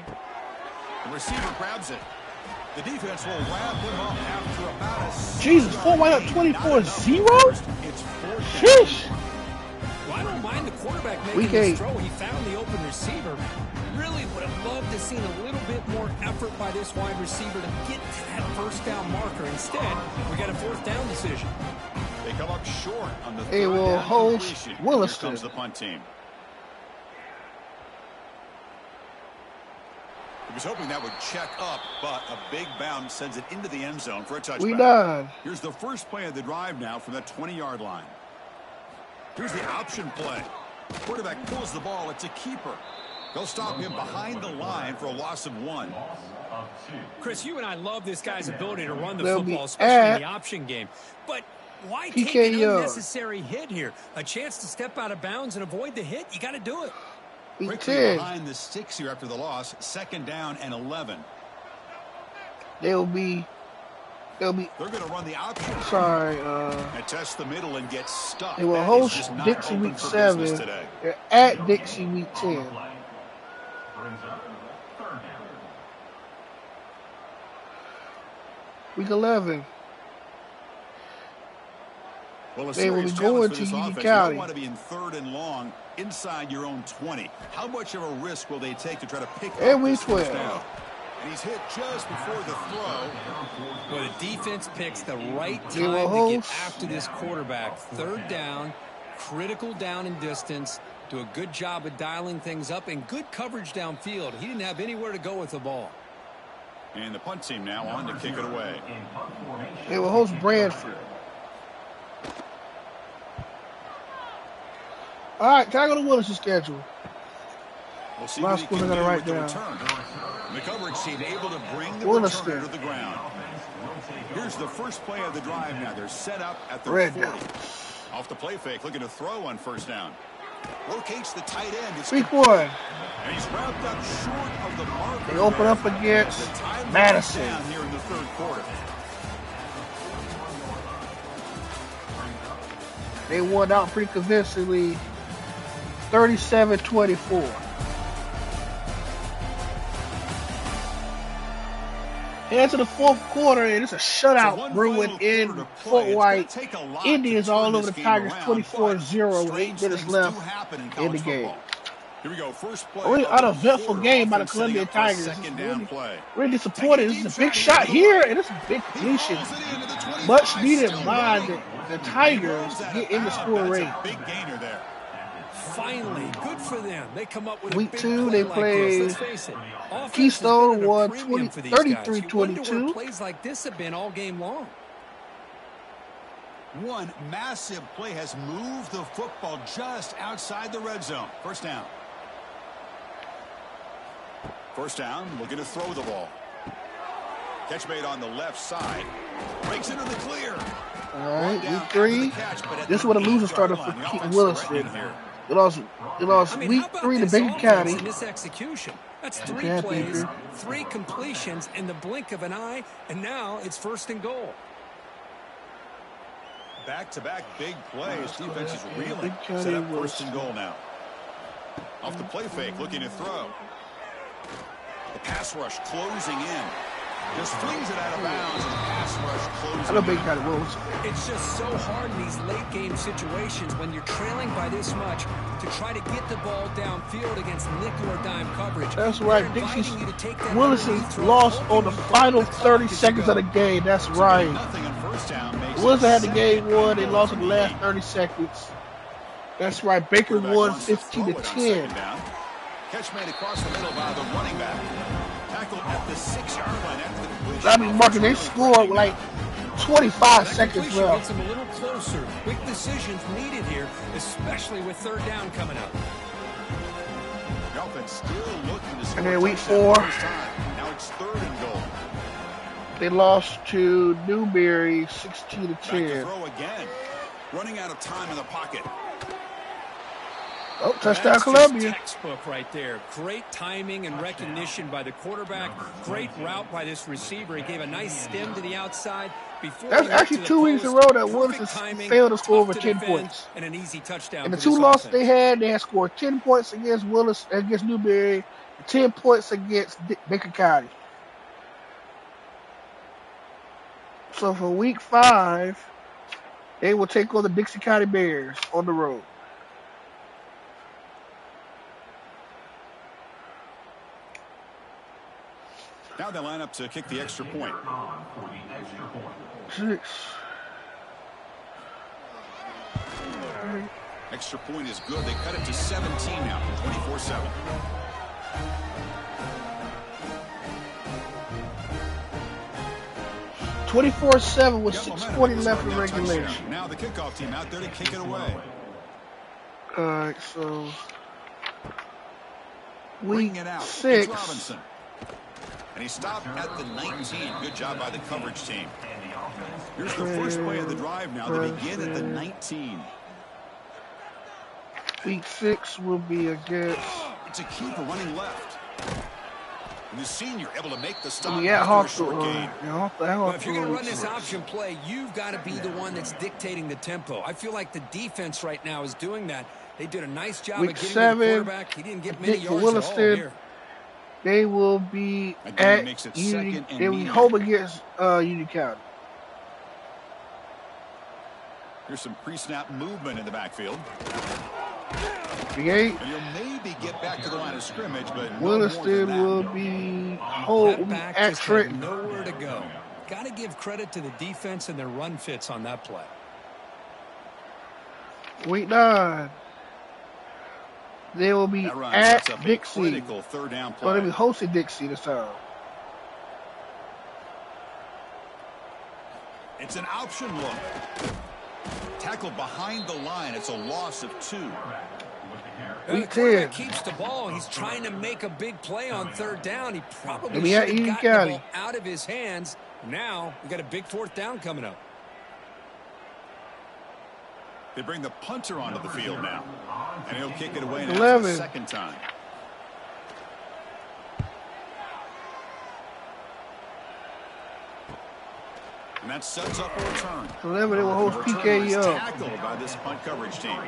B: The receiver grabs it. The defense will wrap him up after about a...
A: Jesus, 4 wide up 24-0?
B: It's 4th down.
A: Sheesh.
C: Well, I don't mind the quarterback making
A: Week
C: this
A: 8.
C: throw. He found the open receiver. Really would have loved to seen a little bit more effort by this wide receiver to get to that first down marker. Instead, we got a 4th down decision.
B: They come up short on the
A: They
B: 3rd
A: will
B: down
A: host
B: completion.
A: Williston.
B: Here comes the punt team. He was hoping that would check up, but a big bounce sends it into the end zone for a touchback.
A: We done.
B: Here's the first play of the drive now from that 20-yard line. Here's the option play. Quarterback pulls the ball. It's a keeper. They'll stop him behind the line for a loss of 1.
C: Chris, you and I love this guy's ability to run the
A: They'll be
C: football, especially
A: at
C: in the option game. But why
A: PK
C: take an
A: Young.
C: unnecessary hit here? A chance to step out of bounds and avoid the hit? You got to do it.
A: Week
B: Quickly
A: 10.
B: behind the sticks here after the loss. 2nd down and 11.
A: They'll be.
B: They're going to run the option.
A: Sorry.
B: And test the middle and get stuck.
A: They will
B: That is
A: host
B: just not
A: Dixie
B: open
A: Week
B: for
A: 7.
B: business today.
A: They're at Dixie Week 10. Week 11.
B: Well, a
A: They will
B: serious
A: be
B: challenge
A: going
B: for
A: to
B: this
A: Union
B: offense.
A: County.
B: You don't want to be in 3rd and long inside your own 20. How much of a risk will they take to try to pick
A: And
B: up
A: week
B: this first
A: 12.
B: down? And he's hit just before the throw.
C: Well, the defense picks the right
A: They will
C: time to get
A: host-
C: after this quarterback. 3rd down, critical down and distance. Do a good job of dialing things up and good coverage downfield. He didn't have anywhere to go with the ball.
B: And the punt team now on to kick it away.
A: They will host Branford. All right, can I go to Willis' schedule?
B: We'll see
A: My
B: what he
A: schools
B: can
A: I gotta
B: do
A: write
B: with the
A: down.
B: return. The coverage team able to bring the
A: Williston.
B: returner to the ground. Here's the first play of the drive now. They're set up at the
A: Red
B: 40.
A: down.
B: Off the play fake, looking to throw on first down. Rotates the tight end. It's
A: Week
B: complete.
A: 1.
B: And he's wrapped up short of the marker.
A: They open up
B: there.
A: against
B: As the time winds
A: Madison.
B: down here in the 3rd quarter.
A: They won out pretty convincingly, 37-24. Head to the 4th quarter, and it's a shutout brewing in Fort White. Indians all over the Tigers, 24-0 with 8 minutes left in the game.
B: Here we go. First play.
A: Really
B: of the
A: uneventful
B: quarter.
A: game by the
B: Offense setting
A: Columbia
B: up for a
A: Tigers.
B: second down play.
A: Really disappointed. This is a big shot here, and it's a big completion. Much needed by the Tigers to get in the score rate.
B: Big gainer there.
C: Finally, good for them. They come up with
A: Week
C: a big
A: 2,
C: play
A: they
C: like
A: played
C: this. Let's face it, offense
A: Keystone,
C: has been at a
A: won
C: premium for these guys. You wonder where
A: 33-22.
C: plays like this have been all game long.
B: One massive play has moved the football just outside the red zone. First down. First down, looking to throw the ball. Catch made on the left side. Breaks into the clear.
A: All right, week 3. This is where the loser started for Keaton Williston. It lost week 3 to Baker County.
C: This execution. That's 3 plays, 3 completions in the blink of an eye, and now it's first and goal.
B: Back-to-back big plays. Defense is reeling. Set up first and goal now. Off the play fake, looking to throw. The pass rush closing in. Just flings it out of bounds, and the pass rush closing
A: I know Baker County Wolves.
C: It's just so hard in these late-game situations when you're trailing by this much to try to get the ball downfield against nickel or dime coverage.
A: That's right. Dixie Williston lost on the final 30 seconds of the game. That's right. Williston had the game won. They lost in the last 30 seconds. That's right. Baker won 15-10.
B: Catch made across the middle by the running back. Tackled at the 6-yard line after the completion.
A: I mean, Marcus, they scored with like 25 seconds left.
C: Gets them a little closer. Quick decisions needed here, especially with third down coming up.
B: The offense still looking to score.
A: And then week 4.
B: Now it's third and goal.
A: They lost to Newberry 16-10.
B: Back to throw again. Running out of time in the pocket.
A: Oh, touchdown Columbia.
C: Textbook right there. Great timing and recognition by the quarterback. Great route by this receiver. He gave a nice stem to the outside. That's
A: actually 2 weeks in a row that Williston failed to score over 10 points.
C: And an easy touchdown.
A: And the 2 losses they had scored 10 points against against Newberry, 10 points against Baker County. So for week 5, they will take on the Dixie County Bears on the road.
B: Now they line up to kick the extra point.
A: 6.
B: Extra point is good. They cut it to 17 now, 24-7.
A: (24-7) with 6:40 left in regulation.
B: Now the kickoff team out there to kick it away.
A: All right, so
B: week
A: week
B: 6. Robinson. And he stopped at the 19. Good job by the coverage team. Here's the first play of the drive now. They begin at the 19.
A: Week 6 will be against.
B: It's a keeper running left. And the senior able to make the stop.
A: Yeah,
B: Hawthorne.
C: Well, if you're going to run this option play, you've got to be the one that's dictating the tempo. I feel like the defense right now is doing that. They did a nice job
A: week
C: of getting
A: 7,
C: the quarterback. He didn't get many yards
A: Williston,
C: at all here.
A: They will be at Union. They will be home against Union County.
B: Here's some pre-snap movement in the backfield.
A: The 8.
B: And you'll maybe get back to the line of scrimmage, but
A: Williston will be home at Trenton.
C: Nowhere to go. Got to give credit to the defense and their run fits on that play.
A: Week 9. They will be at Dixie.
B: Third down play.
A: So they'll be hosting Dixie this time.
B: It's an option look. Tackled behind the line. It's a loss of 2.
C: The quarterback keeps the ball. He's trying to make a big play on third down. He probably should have gotten the ball out of his hands. Now we got a big fourth down coming up.
B: They bring the punter onto the field now. And he'll kick it away now
A: 11.
B: for the second time. And that sets up a return.
A: 11, they will host PKU.
B: Tackled by this punt coverage team.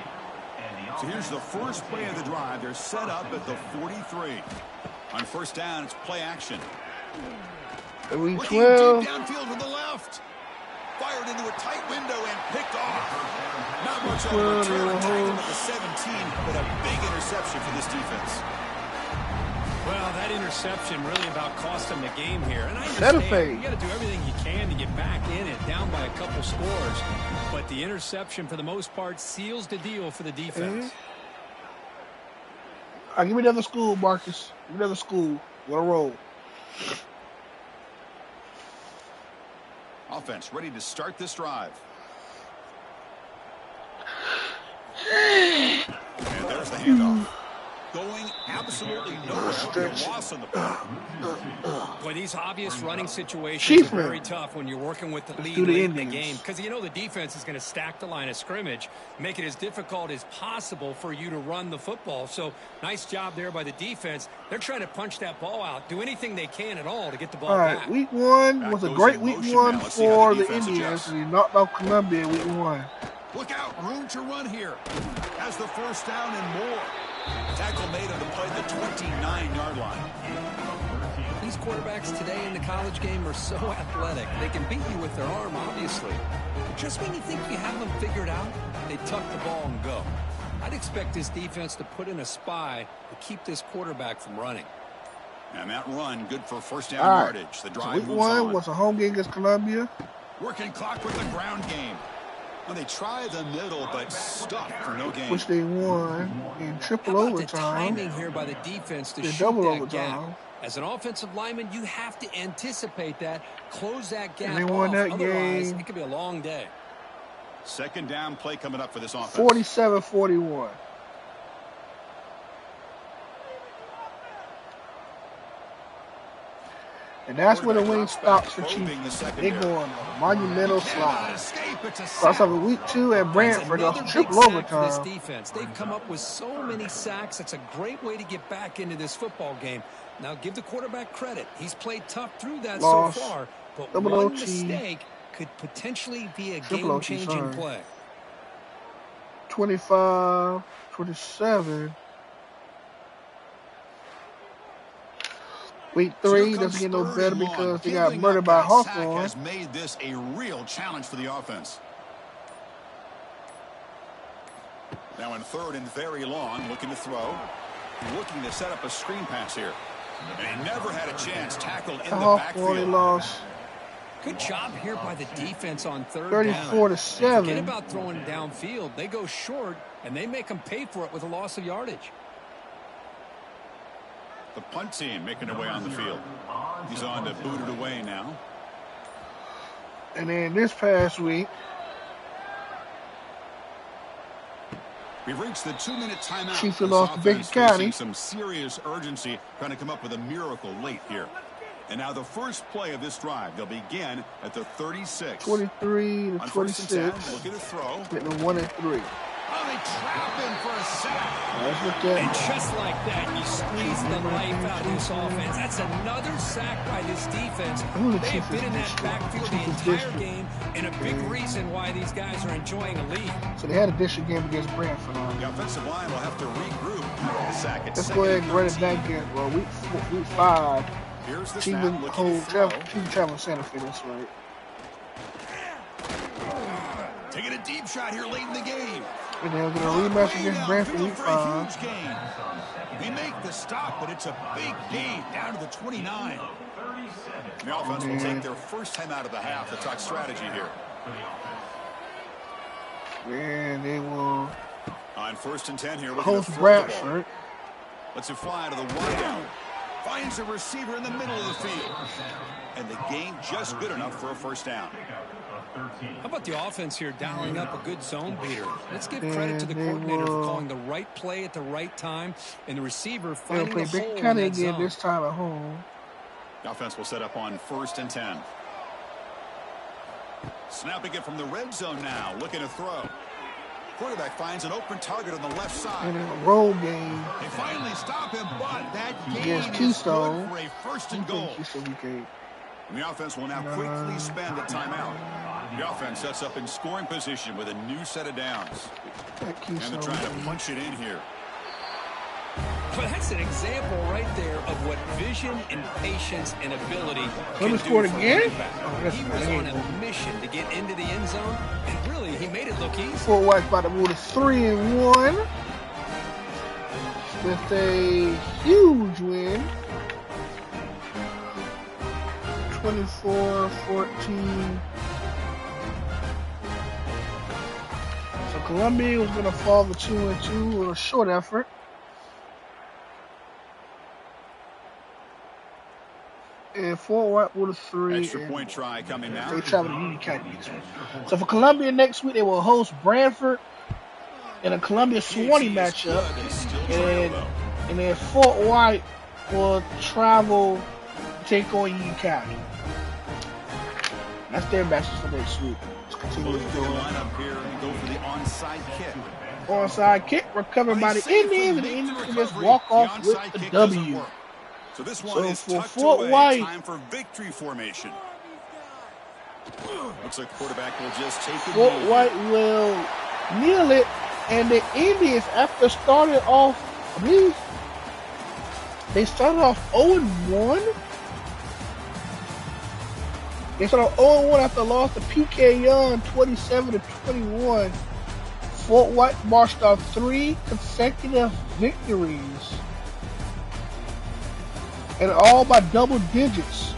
B: So here's the first play of the drive. They're set up at the 43. On first down, it's play action.
A: Week 12.
B: Deep downfield with the left. Fired into a tight window and picked off. Not much of a return. Tackled at the 17, but a big interception for this defense.
C: Well, that interception really about cost them the game here. And I understand you got to do everything you can to get back in it, down by a couple scores. But the interception, for the most part, seals the deal for the defense.
A: All right, give me another school, Marcus. Give me another school. We're gonna roll.
B: Offense ready to start this drive. And there's the handoff. Going absolutely nowhere. Loss on the play.
C: Boy, these obvious running situations are very tough when you're working with the lead late in the game, because you know the defense is going to stack the line of scrimmage, make it as difficult as possible for you to run the football. So nice job there by the defense. They're trying to punch that ball out, do anything they can at all to get the ball back.
A: Week 1 was a great week 1 for the Indians. They knocked off Columbia week 1.
B: Look out, room to run here. Has the first down and more. Tackle made on the play at the 29-yard line.
C: These quarterbacks today in the college game are so athletic. They can beat you with their arm, obviously. But just when you think you have them figured out, they tuck the ball and go. I'd expect this defense to put in a spy to keep this quarterback from running.
B: And that run, good for first down yardage. The drive
A: week 1 was a home game against Columbia.
B: Working clock with the ground game. Well, they try the middle, but stuck for no gain.
A: Which they won in triple overtime.
C: The timing here by the defense to shoot
A: double
C: that
A: overtime.
C: gap. As an offensive lineman, you have to anticipate that, close that gap.
A: And they won that
C: Otherwise,
A: game.
C: it could be a long day.
B: Second down play coming up for this offense.
A: 47-41. And that's when the wing stops for Chiefs. They go on a monumental slide. Starts off in week 2 at Brantford off triple overtime.
C: This defense, they've come up with so many sacks. It's a great way to get back into this football game. Now give the quarterback credit. He's played tough through that so far, but one mistake could potentially be a game-changing play.
A: 25-27. Week 3 doesn't get no better because they got murdered by Hawthorne.
B: Has made this a real challenge for the offense. Now in third and very long, looking to throw. Looking to set up a screen pass here. And he never had a chance tackled in the backfield.
A: Lost.
C: Good job here by the defense on third
A: 34-7.
C: down. Forget about throwing downfield. They go short, and they make them pay for it with a loss of yardage.
B: The punt team making their way on the field. He's on to boot it away now.
A: And then this past week,
B: we've reached the 2-minute timeout.
A: Chiefs lost to Baker County.
B: Some serious urgency trying to come up with a miracle late here. And now the first play of this drive, they'll begin at the 36.
A: 23-26.
B: Looking to throw.
A: Getting 1 and 3.
B: Oh, they trap him for a sack.
C: And just like that, you squeeze the life out of this offense. That's another sack by this defense. They have been in that backfield the entire game, and a big reason why these guys are enjoying a lead.
A: So they had a district game against Brantford.
B: The offensive line will have to regroup. The sack at
A: Let's go ahead and run it back again. Well, week 5.
B: Here's the
A: Chiefs traveling Santa Fe, that's right.
B: Taking a deep shot here late in the game.
A: And they're going to rematch against Brantford week 5.
B: They make the stop, but it's a big gain down to the 29. The offense will take their first time out of the half to talk strategy here.
A: And they will
B: on 1st and 10 here.
A: Host Bradford.
B: Let's it fly to the wideout. Finds a receiver in the middle of the field. And the gain just good enough for a first down.
C: How about the offense here dialing up a good zone beater? Let's give credit to the coordinator for calling the right play at the right time, and the receiver finding the hole in that zone.
A: This time at home.
B: The offense will set up on 1st and 10. Snapping it from the red zone now, looking to throw. Quarterback finds an open target on the left side.
A: And in a roll game.
B: They finally stop him, but that gain is
A: Keystone.
B: good for a 1st and goal. And the offense will now quickly spend a timeout. The offense sets up in scoring position with a new set of downs. And they're trying to punch it in here.
C: Well, that's an example right there of what vision and patience and ability can do
A: for again?
C: He was on a mission to get into the end zone, and really, he made it look easy.
A: Fort White's about to move to 3-1 with a huge win. 24-14. So Columbia was going to fall to 2-2 with a short effort. And Fort White with a 3.
B: Extra point try coming now.
A: They travel to Union County next week. So for Columbia next week, they will host Branford in a Columbia-Swanee matchup. And then Fort White will travel to take on Union County. That's their matches for next week. Let's continue with the
B: lineup here and go for the onside kick.
A: Onside kick recovered by the Indians, and the Indians can just walk off with the W.
B: So this one is
A: for Fort White,
B: time for victory formation. Looks like the quarterback will just take it.
A: Fort White will kneel it, and the Indians, after starting off, I believe they started off 0-1. They started off 0-1 after loss to PK Young 27-21. Fort White marched off 3 consecutive victories, and all by double digits.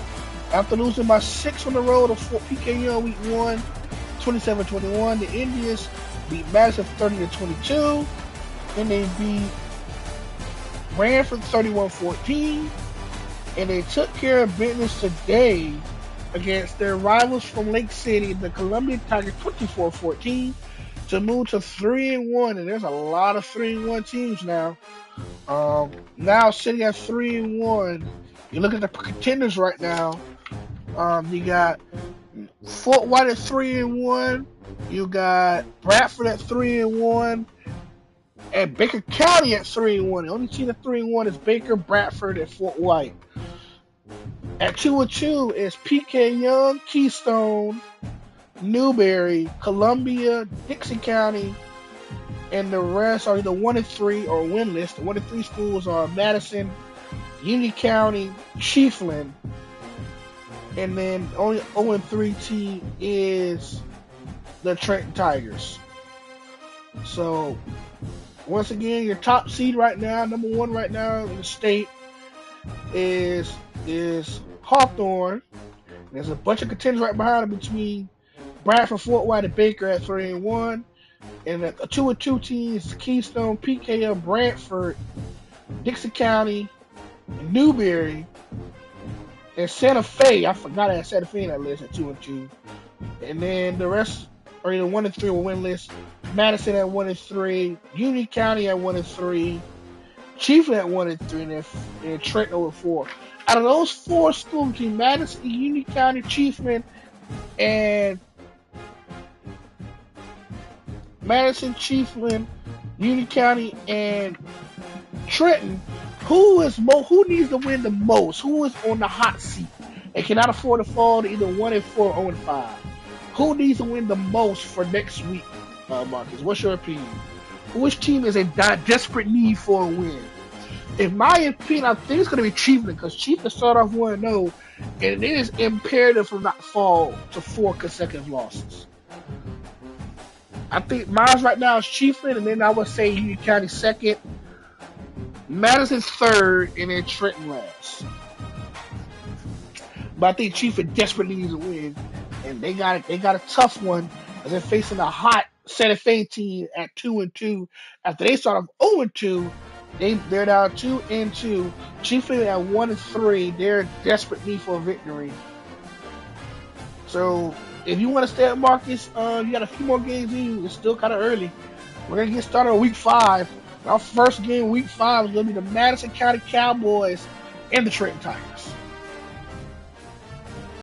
A: After losing by 6 on the road to PK Young week 1, 27-21, the Indians beat Madison 30-22. Then they beat Branford 31-14. And they took care of business today against their rivals from Lake City, the Columbia Tigers 24-14, to move to 3-1. And there's a lot of 3-1 teams now. Now sitting at 3-1. You look at the contenders right now. You got Fort White at 3-1. You got Bradford at 3-1, and Baker County at 3-1. The only team at 3-1 is Baker, Bradford, and Fort White. At 2-2 is PK Young, Keystone, Newberry, Columbia, Dixie County, and the rest are either 1-3 or winless. The 1-3 schools are Madison, Union County, Chiefland, and then only 0-3 team is the Trenton Tigers. So once again, your top seed right now, number 1 right now in the state, is Hawthorne. There's a bunch of contenders right behind them between Bradford, Fort White, and Baker at 3-1. And a 2-2 team is Keystone, PKM, Brantford, Dixie County, and Newberry, and Santa Fe. I forgot I had Santa Fe in that list at 2-2. And then the rest are either 1-3 or winless. Madison at 1-3, Union County at 1-3, Chiefland at 1-3, and Trenton 0-4. Out of those 4 schools between Madison, Union County, Chiefland, and Madison, Chiefland, Union County, and Trenton, who needs to win the most? Who is on the hot seat and cannot afford to fall to either 1-4 or 0-5? Who needs to win the most for next week, Marcus? What's your opinion? Which team is in desperate need for a win? In my opinion, I think it's going to be Chiefland, because Chiefland start off 1-0, and it is imperative to not fall to 4 consecutive losses. I think mine right now is Chiefland, and then I would say Union County second, Madison's third, and then Trenton last. But I think Chiefland desperately needs a win, and they got a tough one as they're facing a hot Santa Fe team at 2-2. After they start off 0-2, they're down 2-2. Chiefland at 1-3. They're in desperate need for a victory. So if you want to stay at Marcus, you got a few more games in. It's still kind of early. We're gonna get started on week 5. Our first game, week 5, is gonna be the Madison County Cowboys and the Trenton Tigers.